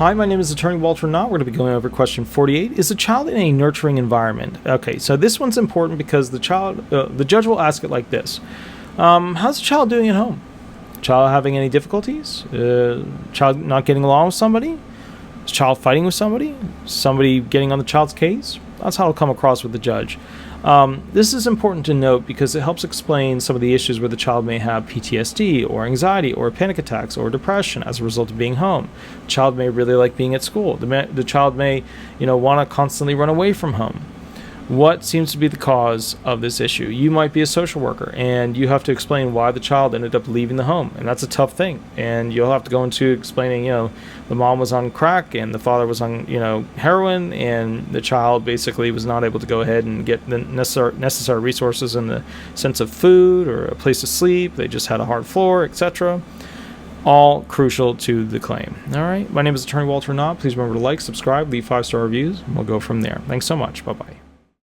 Hi, my name is Attorney Walter Knott. We're going to be going over question 48. Is a child in a nurturing environment? Okay, so this one's important because the judge will ask it like this. How's the child doing at home? Child having any difficulties? Child not getting along with somebody? Is child fighting with somebody? Somebody getting on the child's case? That's how it'll come across with the judge. This is important to note because it helps explain some of the issues where the child may have PTSD or anxiety or panic attacks or depression as a result of being home. The child may really like being at school. The child may, want to constantly run away from home. What seems to be the cause of this issue? You might be a social worker and you have to explain why the child ended up leaving the home, and that's a tough thing. And you'll have to go into explaining, the mom was on crack and the father was on, heroin, and the child basically was not able to go ahead and get the necessary resources in the sense of food or a place to sleep. They just had a hard floor, etc. All crucial to the claim. All right. My name is Attorney Walter Knott. Please remember to like, subscribe, leave 5-star reviews, and we'll go from there. Thanks so much. Bye-bye.